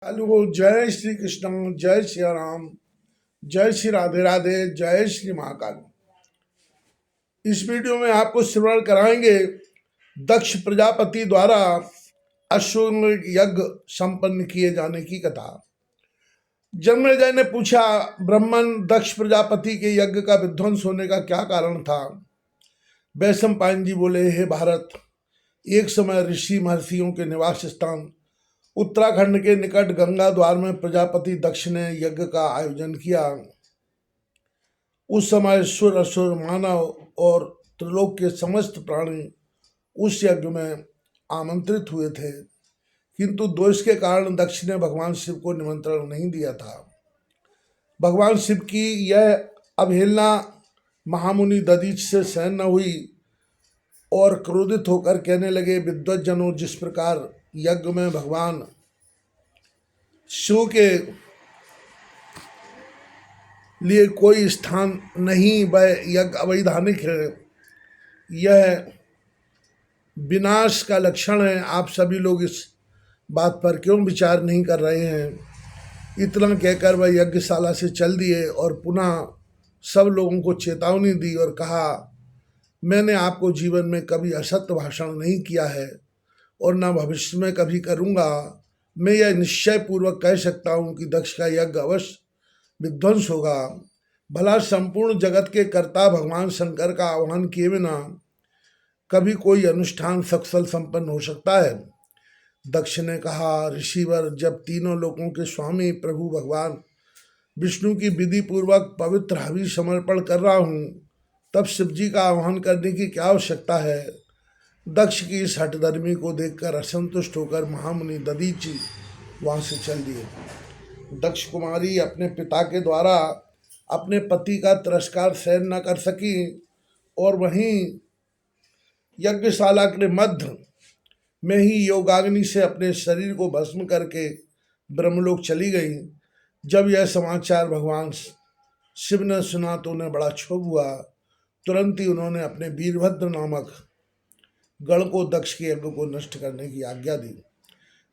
Hello, जय श्री कृष्ण, जय श्री राम, जय श्री राधे राधे, जय श्री महाकाल। इस वीडियो में आपको श्रवण कराएंगे दक्ष प्रजापति द्वारा अश्वमेध यज्ञ संपन्न किए जाने की कथा। जन्मेजय ने पूछा, ब्राह्मण दक्ष प्रजापति के यज्ञ का विध्वंस होने का क्या कारण था? वैशंपायन जी बोले, हे भारत, एक समय ऋषि महर्षियों के निवास स्थान उत्तराखंड के निकट गंगा द्वार में प्रजापति दक्ष ने यज्ञ का आयोजन किया। उस समय सुर असुर मानव और त्रिलोक के समस्त प्राणी उस यज्ञ में आमंत्रित हुए थे, किंतु दोष के कारण दक्ष ने भगवान शिव को निमंत्रण नहीं दिया था। भगवान शिव की यह अवहेलना महामुनि दधीच से सहन न हुई और क्रोधित होकर कहने लगे, विद्वज्जनों, जिस प्रकार यज्ञ में भगवान शिव के लिए कोई स्थान नहीं, वह यज्ञ अवैधानिक है, यह विनाश का लक्षण है। आप सभी लोग इस बात पर क्यों विचार नहीं कर रहे हैं? इतना कहकर वह यज्ञशाला से चल दिए और पुनः सब लोगों को चेतावनी दी और कहा, मैंने आपको जीवन में कभी असत्य भाषण नहीं किया है और न भविष्य में कभी करूँगा। मैं यह निश्चय पूर्वक कह सकता हूँ कि दक्ष का यज्ञ अवश्य विध्वंस होगा। भला संपूर्ण जगत के कर्ता भगवान शंकर का आह्वान किए बिना कभी कोई अनुष्ठान सफल संपन्न हो सकता है? दक्ष ने कहा, ऋषिवर, जब तीनों लोकों के स्वामी प्रभु भगवान विष्णु की विधि पूर्वक पवित्र हवि समर्पण कर रहा हूँ, तब शिव जी का आह्वान करने की क्या आवश्यकता है? दक्ष की इस हठधर्मी को देखकर असंतुष्ट होकर महामुनि दधीचि वहां से चल दिए। दक्ष कुमारी अपने पिता के द्वारा अपने पति का तिरस्कार सहन न कर सकी और वहीं यज्ञशाला के मध्य में ही योगाग्नि से अपने शरीर को भस्म करके ब्रह्मलोक चली गई। जब यह समाचार भगवान शिव ने सुना तो उन्हें बड़ा क्षोभ हुआ। तुरंत ही उन्होंने अपने वीरभद्र नामक गण को दक्ष के यज्ञ को नष्ट करने की आज्ञा दी।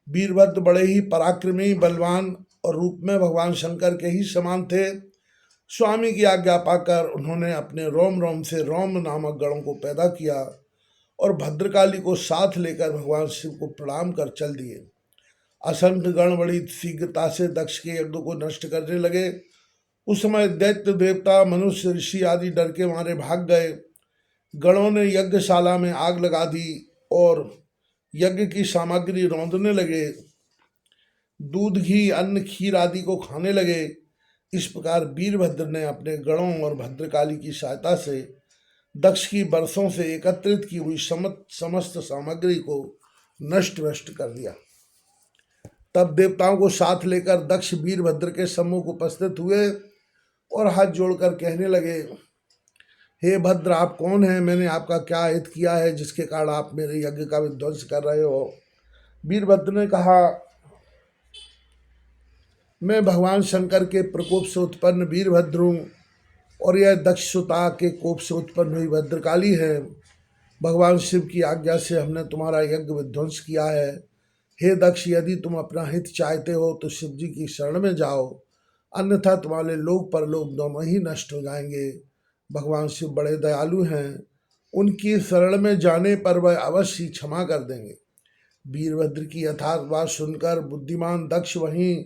वीरभद्र बड़े ही पराक्रमी, बलवान और रूप में भगवान शंकर के ही समान थे। स्वामी की आज्ञा पाकर उन्होंने अपने रोम रोम से रोम नामक गणों को पैदा किया और भद्रकाली को साथ लेकर भगवान शिव को प्रणाम कर चल दिए। असंख्य गण बड़ी शीघ्रता से दक्ष के यज्ञ को नष्ट करने लगे। उस समय दैत्य, देवता, मनुष्य, ऋषि आदि डर के मारे भाग गए। गणों ने यज्ञशाला में आग लगा दी और यज्ञ की सामग्री रौंदने लगे। दूध, घी, अन्न, खीर आदि को खाने लगे। इस प्रकार वीरभद्र ने अपने गणों और भद्रकाली की सहायता से दक्ष की वर्षों से एकत्रित की हुई समस्त सामग्री को नष्ट भ्रष्ट कर दिया। तब देवताओं को साथ लेकर दक्ष वीरभद्र के सम्मुख उपस्थित हुए और हाथ जोड़कर कहने लगे, हे भद्र, आप कौन हैं? मैंने आपका क्या हित किया है जिसके कारण आप मेरे यज्ञ का विध्वंस कर रहे हो? वीरभद्र ने कहा, मैं भगवान शंकर के प्रकोप से उत्पन्न वीरभद्र हूँ और यह दक्षसुता के कोप से उत्पन्न हुई भद्रकाली है। भगवान शिव की आज्ञा से हमने तुम्हारा यज्ञ विध्वंस किया है। हे दक्ष, यदि तुम अपना हित चाहते हो तो शिव जी की शरण में जाओ, अन्यथा तुम्हारे लोक परलोक दोनों ही नष्ट हो जाएंगे। भगवान शिव बड़े दयालु हैं, उनकी शरण में जाने पर वह अवश्य क्षमा कर देंगे। वीरभद्र की यथार्थ बात सुनकर बुद्धिमान दक्ष वहीं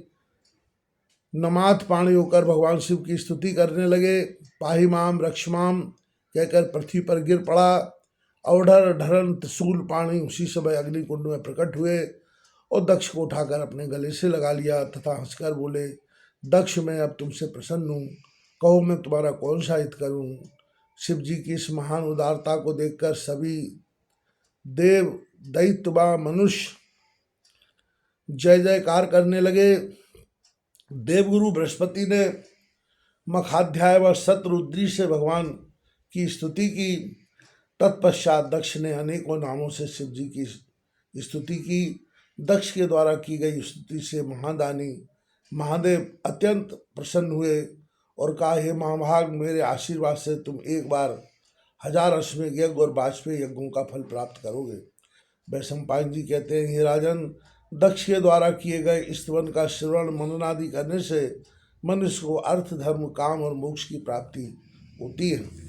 नमाथ पाणी होकर भगवान शिव की स्तुति करने लगे। पाहि माम रक्षमाम कहकर पृथ्वी पर गिर पड़ा। औढ़र ढरन त्रिशूल पाणी उसी समय अग्निकुंड में प्रकट हुए और दक्ष को उठाकर अपने गले से लगा लिया तथा हंसकर बोले, दक्ष, मैं अब तुमसे प्रसन्न हूँ, कहो मैं तुम्हारा कौन सा हित करूँ? शिव जी की इस महान उदारता को देखकर सभी देव, दैत्य व मनुष्य जय जयकार करने लगे। देवगुरु बृहस्पति ने मखाध्याय व शतरुद्री से भगवान की स्तुति की। तत्पश्चात दक्ष ने अनेकों नामों से शिव जी की स्तुति की। दक्ष के द्वारा की गई स्तुति से महादानी महादेव अत्यंत प्रसन्न हुए और कहा, हे महाभाग, मेरे आशीर्वाद से तुम एक बार 1000 अश्वमेध यज्ञ और वाजपेयी यज्ञों का फल प्राप्त करोगे। वैशंपायन जी कहते हैं, हे राजन, दक्ष के द्वारा किए गए स्तवन का श्रवण मनन आदि करने से मनुष्य को अर्थ, धर्म, काम और मोक्ष की प्राप्ति होती है।